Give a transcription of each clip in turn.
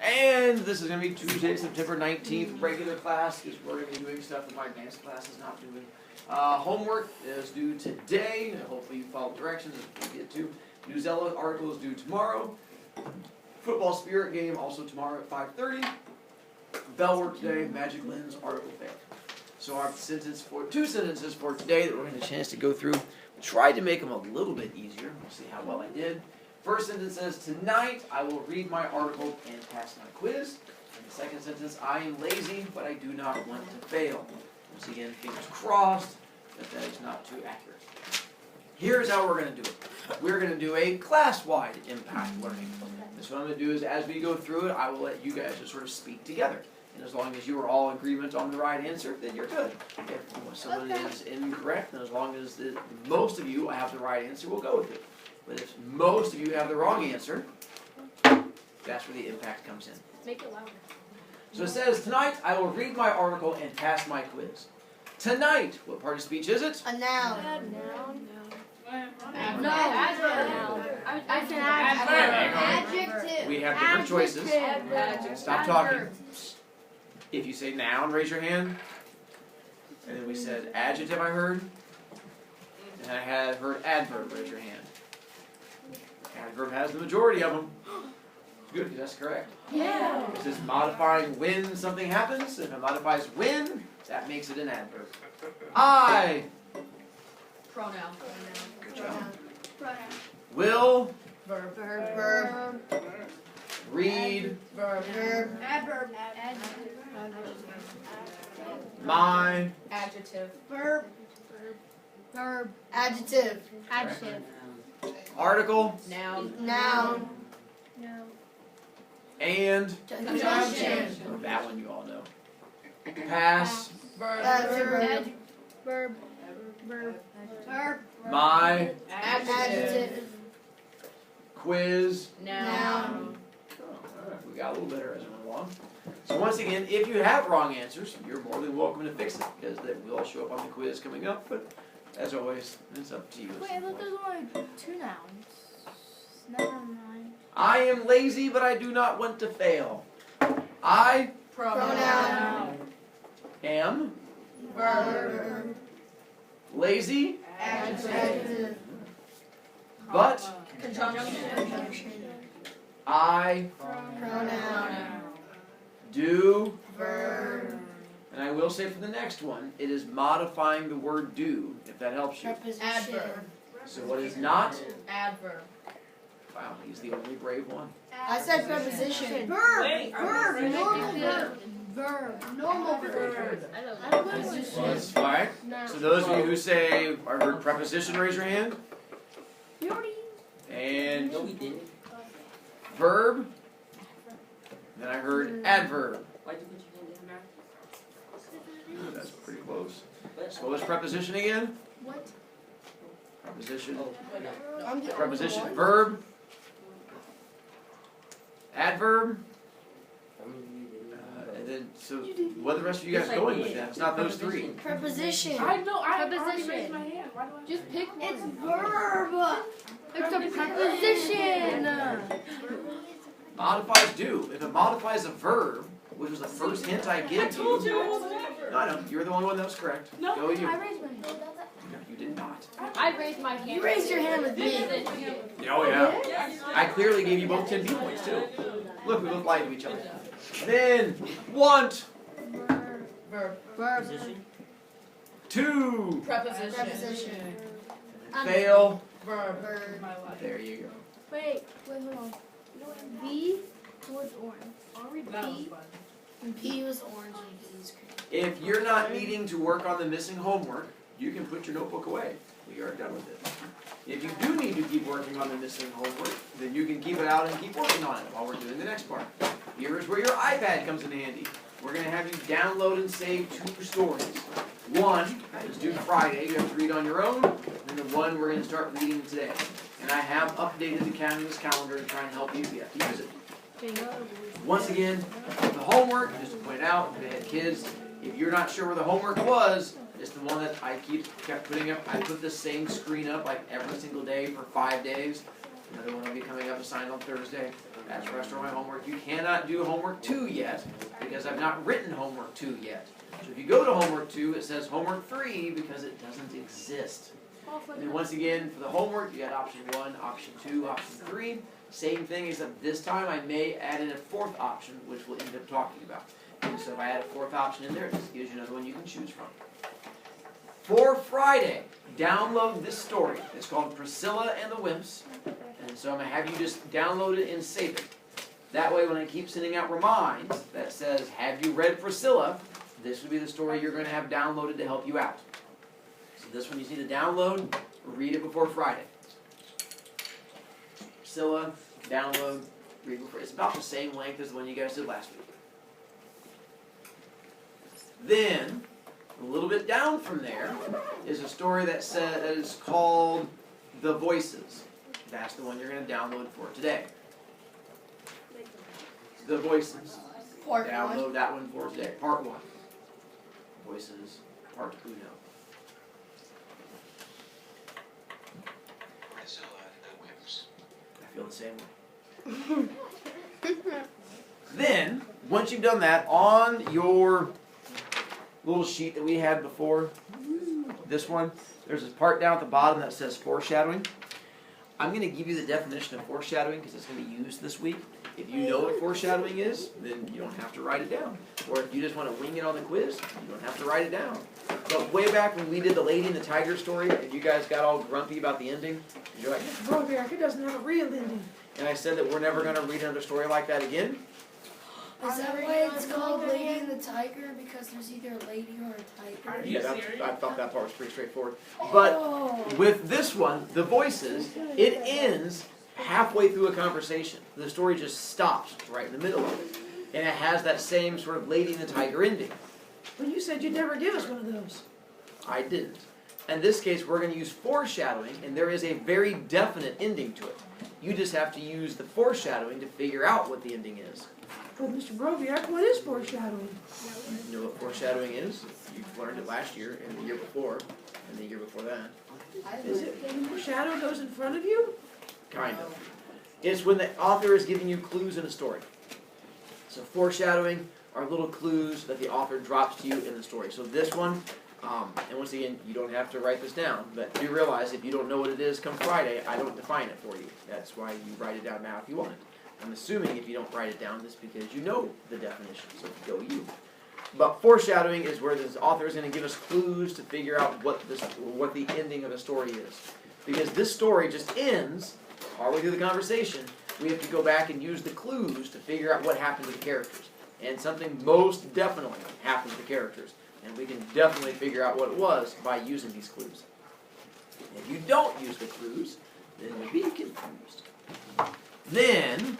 And this is going to be Tuesday, September 19th, regular class, because we're going to be doing stuff that my advanced class is not doing. Homework is due today, and hopefully you follow directions if you get to. Newsella article is due tomorrow. Football spirit game also tomorrow at 5:30. Bell work today, Magic Lens article failed. So our two sentences for today that we're going to have a chance to go through. Tried to make them a little bit easier. We'll see how well I did. First sentence says, tonight I will read my article and pass my quiz. And the second sentence, I am lazy, but I do not want to fail. Once again, fingers crossed that that is not too accurate. Here's how we're going to do it. We're going to do a class-wide impact learning. So what I'm going to do is, as we go through it, I will let you guys just sort of speak together. And as long as you are all in agreement on the right answer, then you're good. If someone is incorrect, then as long as most of you have the right answer, we'll go with it. But if most of you have the wrong answer, that's where the impact comes in. Make it louder. So it says, tonight I will read my article and pass my quiz. Tonight, what part of speech is it? A noun. Adjective. We have different choices. Stop talking. If you say noun, raise your hand. And then we said adjective, I heard. And I had heard adverb, raise your hand. Adverb has the majority of them. Good, because that's correct. Yeah. This is modifying when something happens. If it modifies when, that makes it an adverb. I. Pronoun. Good job. Pronoun. Will. Verb. Verb. Read. Verb. Adverb. My. Adjective. Verb. Verb. Adjective. Adjective. Article. Noun. Noun. And. Conjunction. That one you all know. Pass. Verb. Verb. Verb. Verb. My. Adjective. Quiz. Noun. Oh, alright, we got a little better as we went along. So once again, if you have wrong answers, you're more than welcome to fix it, because they will all show up on the quiz coming up, but as always, it's up to you. Wait, I thought there was only two nouns. Never mind. I am lazy, but I do not want to fail. I Pronoun. am Verb. lazy, Adjective. but Conjunction. I Pronoun. do. Verb. And I will say for the next one, it is modifying the word do, if that helps you. Preposition. So what is not? Adverb. Wow, he's the only brave one. I said preposition. Verb. Verb. Normal verb. Verb. Normal verb. Well, that's fine. So those of you who say, I heard preposition, raise your hand. And No, we didn't. verb. Then I heard adverb. Why'd you put your hand in there? Ooh, that's pretty close. So what was preposition again? What? Preposition. I'm the Preposition. only one? Verb. Adverb. And then, so what are the rest of you guys Yes, I going did. with that? It's not those three. Preposition. I know, I already Preposition. raised my hand. Why do I? Just pick one. It's verb. It's a preposition. Modifies do. If it modifies a verb, which was the first hint I I gave told you. you it wasn't ever. No, I know. You were the only one that was correct. No, Go you. I raised my hand. No, you did not. I raised my hand. You raised your hand with me. Oh, yeah. Yes. I clearly gave you both 10 points, too. Look, we both lied to each other. Then, want Verb. Verb. Position. to Preposition. Preposition. fail. Verb. Verb. There you go. Wait, hold on. B was orange. I'll read That was P. fun. And P was orange and B was green. If you're not needing to work on the missing homework, you can put your notebook away. We are done with it. If you do need to keep working on the missing homework, then you can keep it out and keep working on it while we're doing the next part. Here is where your iPad comes in handy. We're going to have you download and save 2 stories. One is due Friday, you have to read on your own, and the one we're going to start reading today. And I have updated the Canvas calendar to try and help you if you have to use it. Once again, the homework, just to point out, if they had kids, if you're not sure where the homework was, it's the one that I kept putting up. I put the same screen up like every single day for 5 days. Another one will be coming up assigned on Thursday. That's restore my homework. You cannot do homework 2 yet because I've not written homework 2 yet. So if you go to homework 2, it says homework 3 because it doesn't exist. And then once again, for the homework, you got option 1, option 2, option 3. Same thing, except this time I may add in a 4th option, which we'll end up talking about. And so if I add a 4th option in there, it just gives you another one you can choose from. For Friday, download this story. It's called Priscilla and the Wimps. And so I'm going to have you just download it and save it. That way when I keep sending out reminds that says, have you read Priscilla? This would be the story you're going to have downloaded to help you out. So this one you need to download, read it before Friday. Priscilla, download, read before. It's about the same length as the one you guys did last week. Then, a little bit down from there is a story that is called The Voices. That's the one you're going to download for today. The Voices. Download that one for today. Part 1. Voices, Part 1. I feel the same way. Then, once you've done that, on your little sheet that we had before, this one, there's this part down at the bottom that says foreshadowing. I'm going to give you the definition of foreshadowing because it's going to be used this week. If you know what foreshadowing is, then you don't have to write it down. Or if you just want to wing it on the quiz, you don't have to write it down. But way back when we did the Lady and the Tiger story, and you guys got all grumpy about the ending, you're like, Brovicast, it doesn't have a real ending. And I said that we're never going to read another story like that again. Is that why it's called Lady and the Tiger? Because there's either a lady or a tiger? Yeah, I thought that part was pretty straightforward. But with this one, The Voices, it ends halfway through a conversation. The story just stops right in the middle of it. And it has that same sort of Lady and the Tiger ending. But you said you'd never give us one of those. I didn't. In this case, we're going to use foreshadowing, and there is a very definite ending to it. You just have to use the foreshadowing to figure out what the ending is. But Mr. Brovicast, what is foreshadowing? You know what foreshadowing is? You've learned it last year, and the year before, and the year before that. Is it when your shadow goes in front of you? Kind of. It's when the author is giving you clues in a story. So foreshadowing are little clues that the author drops to you in the story. So this one, and once again, you don't have to write this down, but do realize if you don't know what it is come Friday, I don't define it for you. That's why you write it down now if you want it. I'm assuming if you don't write it down, it's because you know the definition, so go you. But foreshadowing is where this author is going to give us clues to figure out what the ending of the story is. Because this story just ends partway through the conversation. We have to go back and use the clues to figure out what happened to the characters. And something most definitely happened to the characters. And we can definitely figure out what it was by using these clues. If you don't use the clues, then you'll be confused. Then,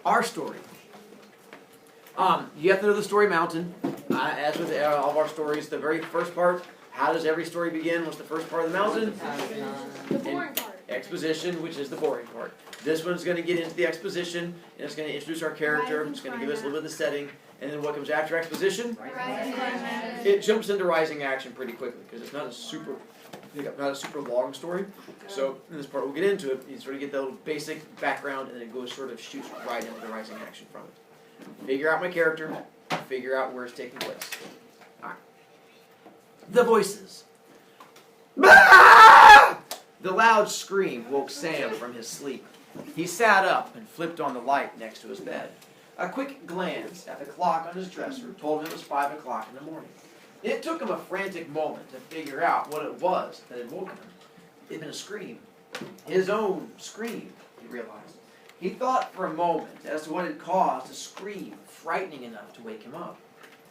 our story. You have to know the story mountain. As with all of our stories, the very first part, how does every story begin? What's the first part of the mountain? The boring part. Exposition, which is the boring part. This one's going to get into the exposition, and it's going to introduce our character. It's going to give us a little bit of the setting. And then what comes after exposition? It jumps into rising action pretty quickly, because it's not a super long story. So in this part we'll get into it. You sort of get the little basic background, and then it goes sort of shoots right into the rising action from it. Figure out my character. Figure out where it's taking place. All right. The Voices. Ah! The loud scream woke Sam from his sleep. He sat up and flipped on the light next to his bed. A quick glance at the clock on his dresser told him it was 5 o'clock in the morning. It took him a frantic moment to figure out what it was that had woken him. It had been a scream. His own scream, he realized. He thought for a moment as to what had caused a scream frightening enough to wake him up.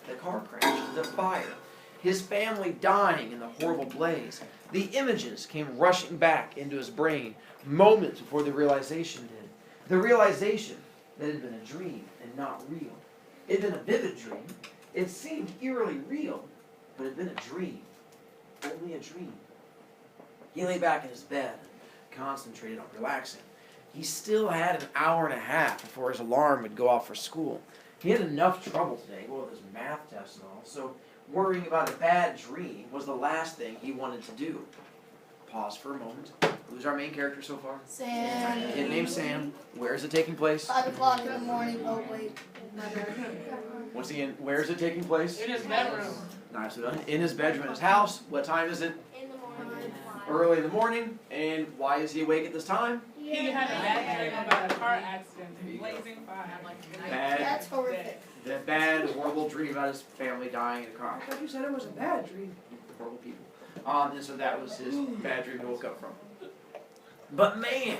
The car crash, the fire, his family dying in the horrible blaze. The images came rushing back into his brain moments before the realization did. The realization that it had been a dream and not real. It had been a vivid dream. It seemed eerily real, but it had been a dream. Only a dream. He lay back in his bed and concentrated on relaxing. He still had an hour and a half before his alarm would go off for school. He had enough trouble today with his math test and all, so worrying about a bad dream was the last thing he wanted to do. pause for a moment. Who's our main character so far? Sam. A kid named Sam. Where is it taking place? 5 o'clock in the morning. Oh wait. What's he in? Where is it taking place? In his bedroom. Nicely done. In his bedroom in his house. What time is it? In the morning. Early in the morning. And why is he awake at this time? He had a bad dream about a car accident. Blazing fire. Bad, That's horrific. that bad, horrible dream about his family dying in a car. I thought you said it was a bad dream. Horrible people. And so that was his bad dream he woke up from. But man,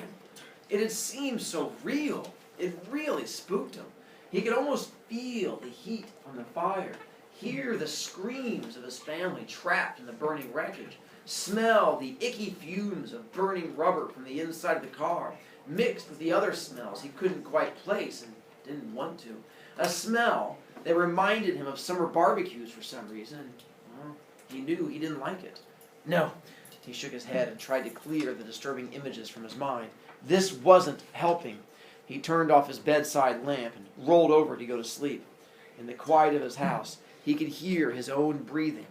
it had seemed so real. It really spooked him. He could almost feel the heat from the fire, hear the screams of his family trapped in the burning wreckage, smell the icky fumes of burning rubber from the inside of the car, mixed with the other smells he couldn't quite place and didn't want to. A smell that reminded him of summer barbecues for some reason. Well, he knew he didn't like it. No. He shook his head and tried to clear the disturbing images from his mind. This wasn't helping. He turned off his bedside lamp and rolled over to go to sleep. In the quiet of his house, he could hear his own breathing,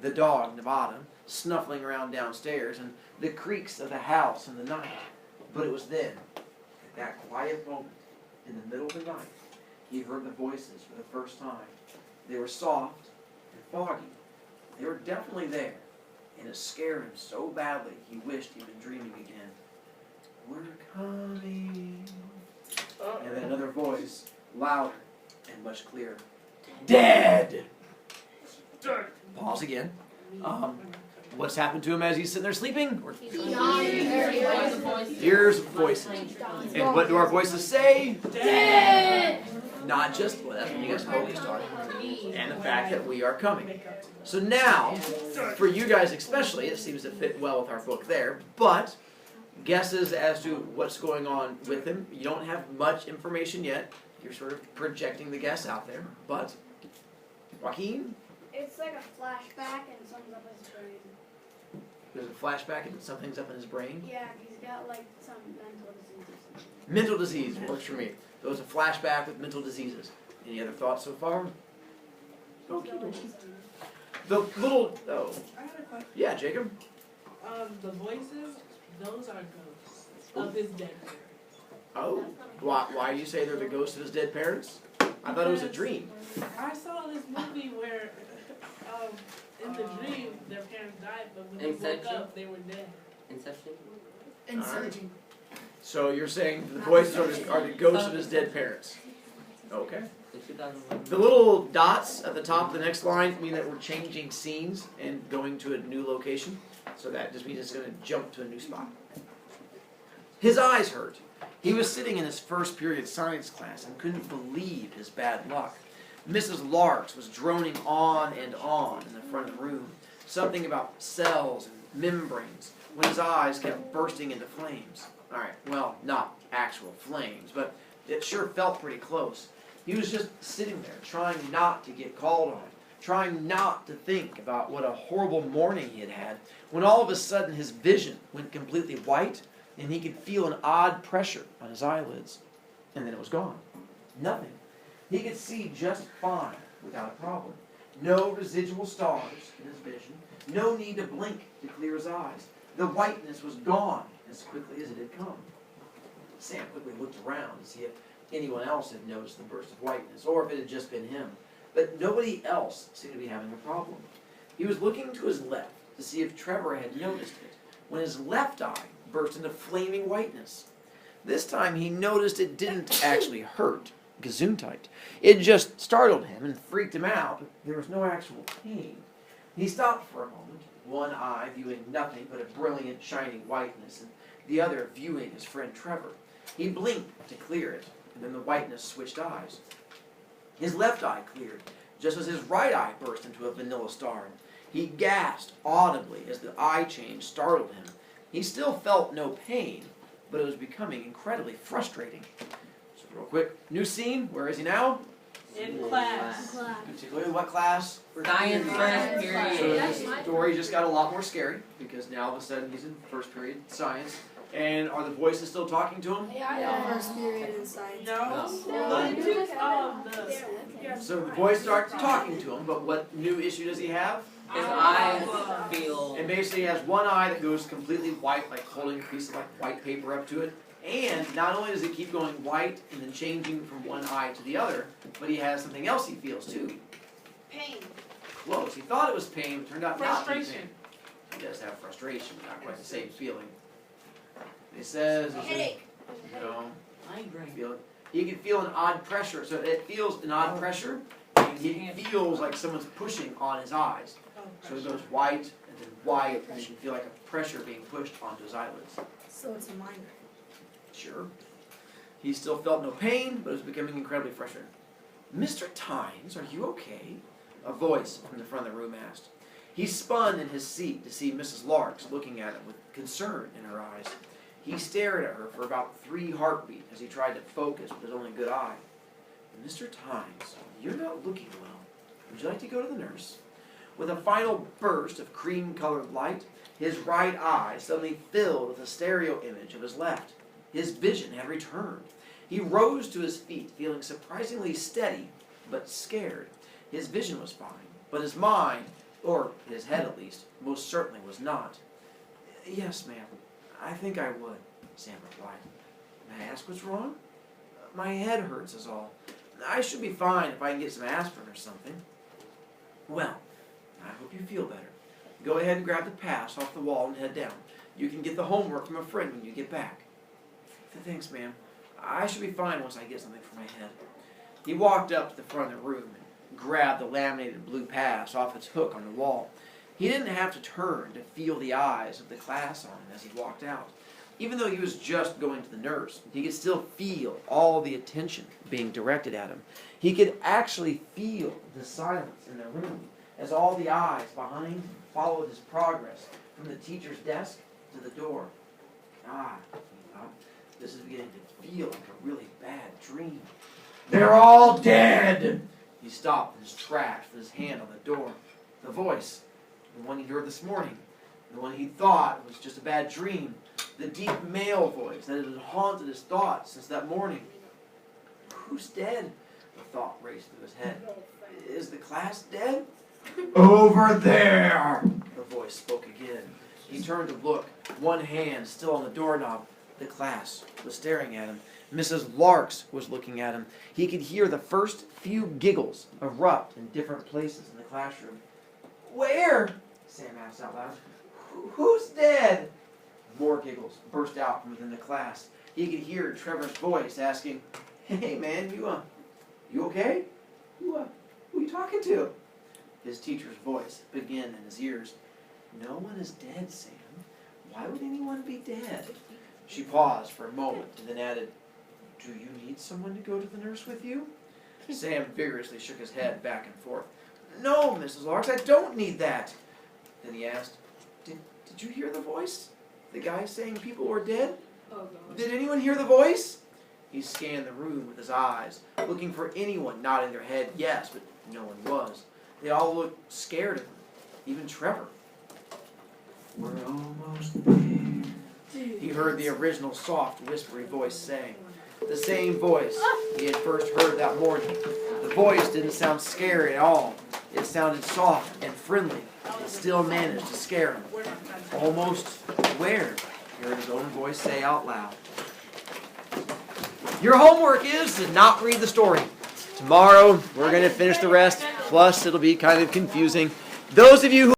the dog, Nevada, snuffling around downstairs, and the creaks of the house in the night. But it was then, at that quiet moment, in the middle of the night, he heard the voices for the first time. They were soft and foggy. They were definitely there. And it scared him so badly he wished he'd been dreaming again. We're coming. And then another voice, louder and much clearer. Dead! Pause again. What's happened to him as he's sitting there sleeping? Hears voices. And what do our voices say? Dead. Not just, well, that's when you guys focused on. And the fact that we are coming. So now, for you guys especially, it seems to fit well with our book there, but guesses as to what's going on with him. You don't have much information yet. You're sort of projecting the guess out there, but Joaquin? It's like a flashback and something's up his brain. There's a flashback and something's up in his brain. Yeah, he's got like some mental disease or something. Mental disease works for me. So it's a flashback with mental diseases. Any other thoughts so far? The little, oh, I had a question. yeah, Jacob? The voices, those are ghosts of his dead parents. Oh, why do you say they're the ghosts of his dead parents? I thought it was a dream. I saw this movie where, in the dream, their parents died, but when they woke up, they were dead. Inception? Insurgent. So you're saying the voices are the ghosts of his dead parents. Okay. The little dots at the top of the next line mean that we're changing scenes and going to a new location. So that just means it's going to jump to a new spot. His eyes hurt. He was sitting in his first period science class and couldn't believe his bad luck. Mrs. Larks was droning on and on in the front of the room, something about cells and membranes, when his eyes kept bursting into flames. All right, well, not actual flames, but it sure felt pretty close. He was just sitting there, trying not to get called on, trying not to think about what a horrible morning he had had, when all of a sudden his vision went completely white, and he could feel an odd pressure on his eyelids. And then it was gone. Nothing. He could see just fine without a problem. No residual stars in his vision. No need to blink to clear his eyes. The whiteness was gone as quickly as it had come. Sam quickly looked around to see if anyone else had noticed the burst of whiteness, or if it had just been him. But nobody else seemed to be having a problem. He was looking to his left to see if Trevor had noticed it, when his left eye burst into flaming whiteness. This time he noticed it didn't actually hurt Gesundheit. It just startled him and freaked him out, but there was no actual pain. He stopped for a moment, one eye viewing nothing but a brilliant shining whiteness, and the other viewing his friend Trevor. He blinked to clear it, and then the whiteness switched eyes. His left eye cleared, just as his right eye burst into a vanilla star. He gasped audibly as the eye change startled him. He still felt no pain, but it was becoming incredibly frustrating. So real quick, new scene, where is he now? In class. Particularly what class? Science first So period. the story just got a lot more scary, because now all of a sudden he's in first period science. And are the voices still talking to him? Yeah. First period in science. No. So the voice starts talking to him, but what new issue does he have? His eyes feel. And basically he has one eye that goes completely white, like holding a piece of like white paper up to it. And not only does it keep going white and then changing from one eye to the other, but he has something else he feels too. Pain. Close. He thought it was pain, but turned out not to be Frustration. pain. He does have frustration, not quite the same feeling. He says, Headache. he can feel an odd pressure. So it feels an odd pressure, and he feels like someone's pushing on his eyes. So it goes white and then white, and you can feel like a pressure being pushed onto his eyelids. So it's a migraine. Sure. He still felt no pain, but was becoming incredibly frustrated. Mr. Tynes, are you okay? A voice from the front of the room asked. He spun in his seat to see Mrs. Larks looking at him with concern in her eyes. He stared at her for about 3 heartbeats as he tried to focus with his only good eye. Mr. Tynes, you're not looking well. Would you like to go to the nurse? With a final burst of cream-colored light, his right eye suddenly filled with a stereo image of his left. His vision had returned. He rose to his feet, feeling surprisingly steady, but scared. His vision was fine, but his mind, or his head at least, most certainly was not. Yes, ma'am, I think I would, Sam replied. May I ask what's wrong? My head hurts is all. I should be fine if I can get some aspirin or something. Well, I hope you feel better. Go ahead and grab the pass off the wall and head down. You can get the homework from a friend when you get back. Thanks, ma'am. I should be fine once I get something for my head. He walked up to the front of the room and grabbed the laminated blue pass off its hook on the wall. He didn't have to turn to feel the eyes of the class on him as he walked out. Even though he was just going to the nurse, he could still feel all the attention being directed at him. He could actually feel the silence in the room as all the eyes behind him followed his progress from the teacher's desk to the door. He thought, this is beginning to feel like a really bad dream. They're all dead! He stopped in his tracks with his hand on the door. The voice, the one he heard this morning, the one he thought was just a bad dream, the deep male voice that had haunted his thoughts since that morning. Who's dead? The thought raced through his head. Is the class dead? Over there! The voice spoke again. He turned to look, one hand still on the doorknob. The class was staring at him. Mrs. Larks was looking at him. He could hear the first few giggles erupt in different places in the classroom. Where? Sam asked out loud. Who's dead? More giggles burst out from within the class. He could hear Trevor's voice asking, Hey man, you okay? Who are you talking to? His teacher's voice began in his ears. No one is dead, Sam. Why would anyone be dead? She paused for a moment and then added, Do you need someone to go to the nurse with you? Sam vigorously shook his head back and forth. No, Mrs. Larks, I don't need that. Then he asked, Did you hear the voice? The guy saying people were dead? Oh, God. Did anyone hear the voice? He scanned the room with his eyes, looking for anyone nodding their head yes, but no one was. They all looked scared of him, even Trevor. We're almost there. He heard the original soft, whispery voice saying. The same voice he had first heard that morning. The voice didn't sound scary at all. It sounded soft and friendly. It still managed to scare him. Almost where? He heard his own voice say out loud. Your homework is to not read the story. Tomorrow, we're going to finish the rest. Plus, it'll be kind of confusing. Those of you who